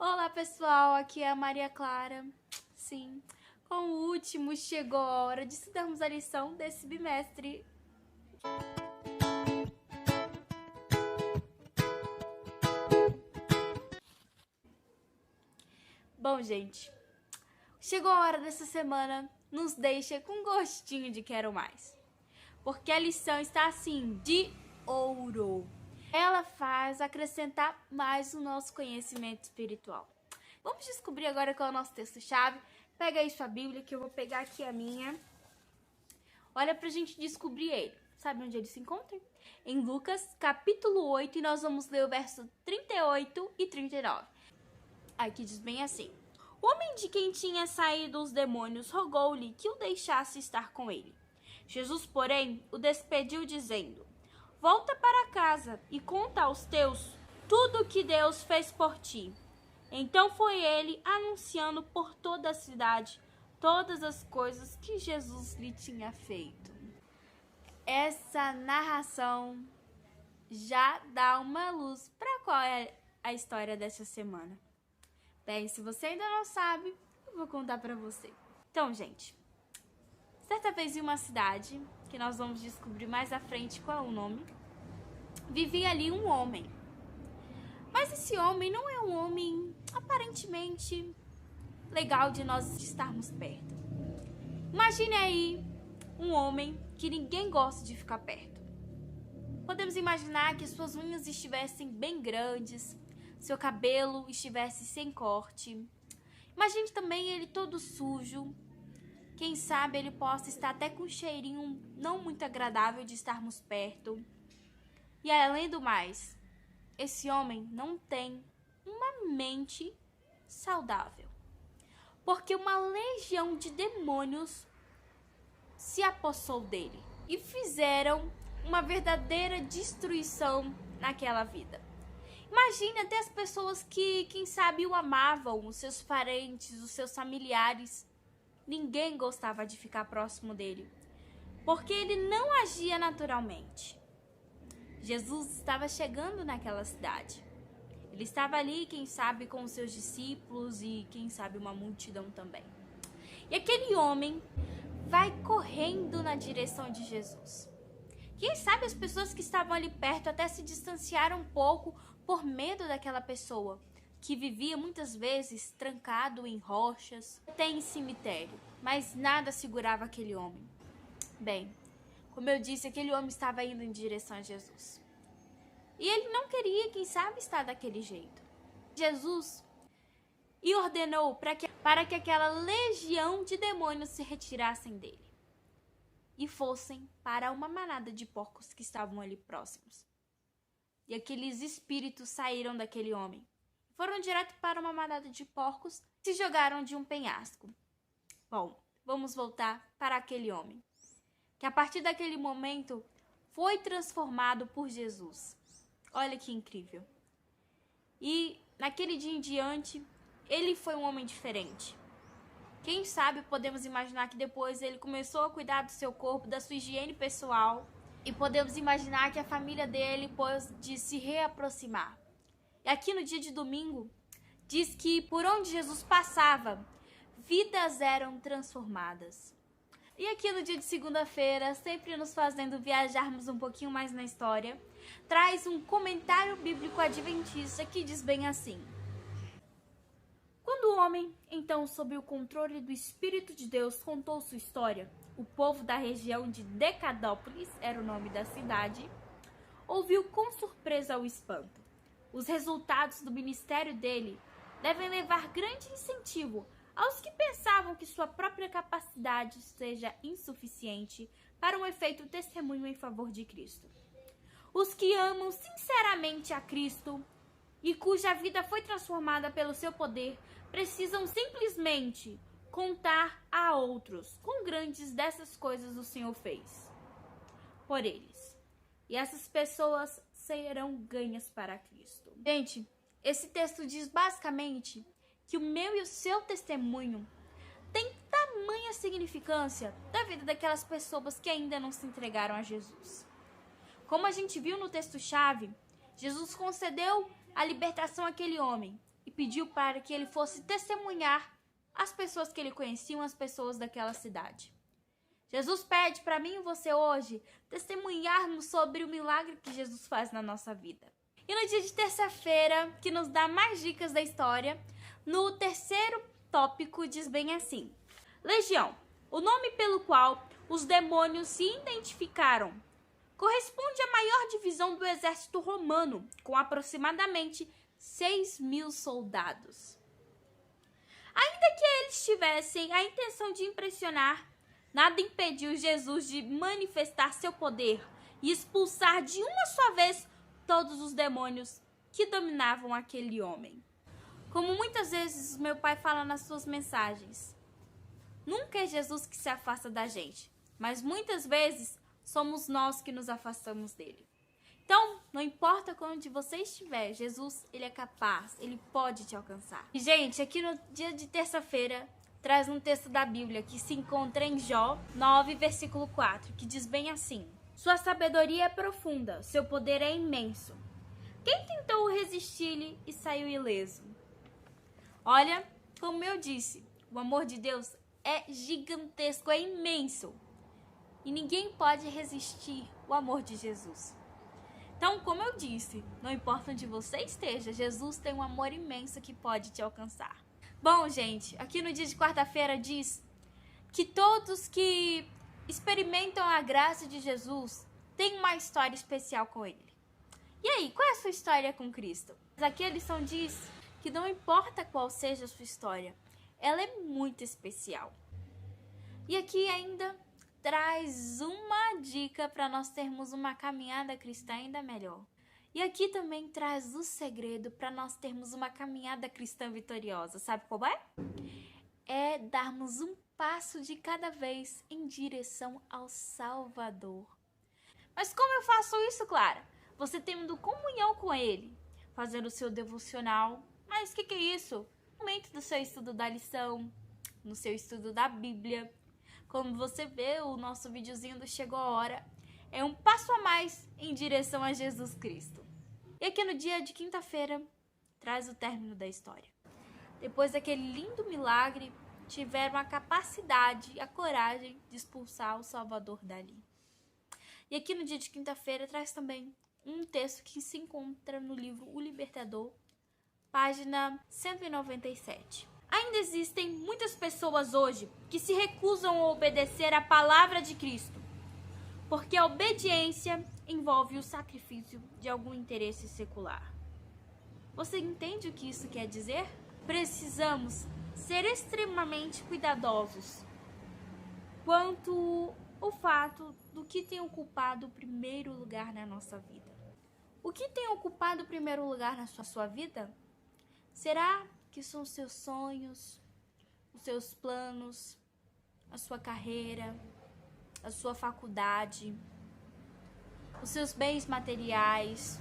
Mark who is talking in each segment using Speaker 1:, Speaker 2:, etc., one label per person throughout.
Speaker 1: Olá pessoal, aqui é a Maria Clara. Sim, com o último chegou a hora de estudarmos a lição desse bimestre. Bom, gente, chegou a hora dessa semana, nos deixa com gostinho de quero mais. Porque a lição está assim, de ouro. Ela faz acrescentar mais o nosso conhecimento espiritual. Vamos descobrir agora qual é o nosso texto-chave. Pega aí sua Bíblia, que eu vou pegar aqui a minha. Olha pra gente descobrir ele. Sabe onde ele se encontra? Em Lucas, capítulo 8, e nós vamos ler o verso 38 e 39. Aqui diz bem assim: O homem de quem tinha saído os demônios rogou-lhe que o deixasse estar com ele. Jesus, porém, o despediu, dizendo: Volta para casa e conta aos teus tudo o que Deus fez por ti. Então foi ele anunciando por toda a cidade todas as coisas que Jesus lhe tinha feito. Essa narração já dá uma luz para qual é a história dessa semana. Bem, se você ainda não sabe, eu vou contar para você. Então, gente, certa vez em uma cidade, que nós vamos descobrir mais à frente qual é o nome, vivia ali um homem. Mas esse homem não é um homem aparentemente legal de nós estarmos perto. Imagine aí um homem que ninguém gosta de ficar perto. Podemos imaginar que suas unhas estivessem bem grandes, seu cabelo estivesse sem corte. Imagine também ele todo sujo. Quem sabe ele possa estar até com um cheirinho não muito agradável de estarmos perto. E além do mais, esse homem não tem uma mente saudável, porque uma legião de demônios se apossou dele e fizeram uma verdadeira destruição naquela vida. Imagine até as pessoas que, quem sabe, o amavam, os seus parentes, os seus familiares. Ninguém gostava de ficar próximo dele, porque ele não agia naturalmente. Jesus estava chegando naquela cidade. Ele estava ali, quem sabe, com os seus discípulos e, quem sabe, uma multidão também. E aquele homem vai correndo na direção de Jesus. Quem sabe as pessoas que estavam ali perto até se distanciaram um pouco por medo daquela pessoa, que vivia muitas vezes trancado em rochas, até em cemitério, mas nada segurava aquele homem. Bem, como eu disse, aquele homem estava indo em direção a Jesus. E ele não queria, quem sabe, estar daquele jeito. Jesus e ordenou para que aquela legião de demônios se retirassem dele e fossem para uma manada de porcos que estavam ali próximos. E aqueles espíritos saíram daquele homem, foram direto para uma manada de porcos e se jogaram de um penhasco. Bom, vamos voltar para aquele homem, que a partir daquele momento foi transformado por Jesus. Olha que incrível. E naquele dia em diante, ele foi um homem diferente. Quem sabe podemos imaginar que depois ele começou a cuidar do seu corpo, da sua higiene pessoal. E podemos imaginar que a família dele pôde se reaproximar. E aqui no dia de domingo, diz que por onde Jesus passava, vidas eram transformadas. E aqui no dia de segunda-feira, sempre nos fazendo viajarmos um pouquinho mais na história, traz um comentário bíblico adventista que diz bem assim: Quando o homem, então sob o controle do Espírito de Deus, contou sua história, o povo da região de Decadópolis, era o nome da cidade, ouviu com surpresa ou espanto. Os resultados do ministério dele devem levar grande incentivo aos que pensavam que sua própria capacidade seja insuficiente para um efeito testemunho em favor de Cristo. Os que amam sinceramente a Cristo e cuja vida foi transformada pelo seu poder precisam simplesmente contar a outros quão grandes dessas coisas o Senhor fez por eles. E essas pessoas serão ganhas para Cristo. Gente, esse texto diz basicamente que o meu e o seu testemunho tem tamanha significância da vida daquelas pessoas que ainda não se entregaram a Jesus. Como a gente viu no texto-chave, Jesus concedeu a libertação àquele homem, e pediu para que ele fosse testemunhar as pessoas que ele conhecia, as pessoas daquela cidade. Jesus pede para mim e você hoje testemunharmos sobre o milagre que Jesus faz na nossa vida. E no dia de terça-feira, que nos dá mais dicas da história, no terceiro tópico diz bem assim: Legião, o nome pelo qual os demônios se identificaram, corresponde à maior divisão do exército romano, com aproximadamente 6.000 soldados. Ainda que eles tivessem a intenção de impressionar, nada impediu Jesus de manifestar seu poder e expulsar de uma só vez todos os demônios que dominavam aquele homem. Como muitas vezes meu pai fala nas suas mensagens, nunca é Jesus que se afasta da gente, mas muitas vezes somos nós que nos afastamos dele. Então, não importa onde você estiver, Jesus, ele é capaz, ele pode te alcançar. E, gente, aqui no dia de terça-feira, traz um texto da Bíblia que se encontra em Jó 9, versículo 4, que diz bem assim: Sua sabedoria é profunda, seu poder é imenso. Quem tentou resistir-lhe e saiu ileso? Olha, como eu disse, o amor de Deus é gigantesco, é imenso. E ninguém pode resistir o amor de Jesus. Então, como eu disse, não importa onde você esteja, Jesus tem um amor imenso que pode te alcançar. Bom, gente, aqui no dia de quarta-feira diz que todos que experimentam a graça de Jesus têm uma história especial com ele. E aí, qual é a sua história com Cristo? Aqui a lição diz que não importa qual seja a sua história, ela é muito especial. E aqui ainda traz uma dica para nós termos uma caminhada cristã ainda melhor. E aqui também traz o segredo para nós termos uma caminhada cristã vitoriosa. Sabe qual é? É darmos um passo de cada vez em direção ao Salvador. Mas como eu faço isso, Clara? Você tendo comunhão com Ele, fazendo o seu devocional. Mas o que é isso? No momento do seu estudo da lição, no seu estudo da Bíblia. Como você vê, o nosso videozinho do Chegou a Hora é um passo a mais em direção a Jesus Cristo. E aqui no dia de quinta-feira, traz o término da história. Depois daquele lindo milagre, tiveram a capacidade, a coragem de expulsar o Salvador dali. E aqui no dia de quinta-feira, traz também um texto que se encontra no livro O Libertador, página 197. Ainda existem muitas pessoas hoje que se recusam a obedecer à palavra de Cristo, porque a obediência envolve o sacrifício de algum interesse secular. Você entende o que isso quer dizer? Precisamos ser extremamente cuidadosos quanto ao fato do que tem ocupado o primeiro lugar na nossa vida. O que tem ocupado o primeiro lugar na sua vida? Será que são os seus sonhos, os seus planos, a sua carreira, a sua faculdade, os seus bens materiais,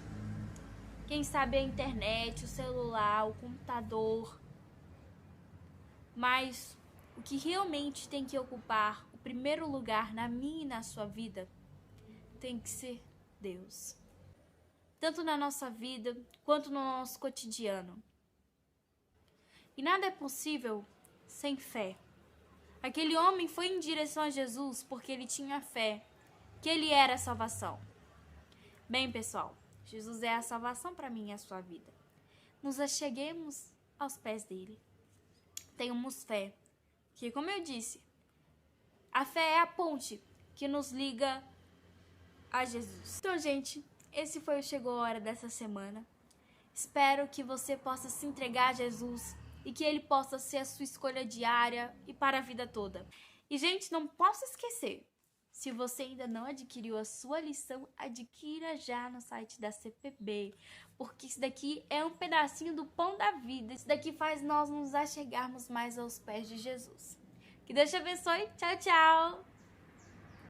Speaker 1: quem sabe a internet, o celular, o computador? Mas o que realmente tem que ocupar o primeiro lugar na minha e na sua vida tem que ser Deus. Tanto na nossa vida quanto no nosso cotidiano. E nada é possível sem fé. Aquele homem foi em direção a Jesus porque ele tinha fé, que ele era a salvação. Bem, pessoal, Jesus é a salvação para mim e a sua vida. Nos acheguemos aos pés dele. Tenhamos fé, que, como eu disse, a fé é a ponte que nos liga a Jesus. Então, gente, esse foi o Chegou a Hora dessa semana. Espero que você possa se entregar a Jesus e que ele possa ser a sua escolha diária e para a vida toda. E, gente, não posso esquecer, se você ainda não adquiriu a sua lição, adquira já no site da CPB, porque isso daqui é um pedacinho do pão da vida. Isso daqui faz nós nos achegarmos mais aos pés de Jesus. Que Deus te abençoe. Tchau, tchau!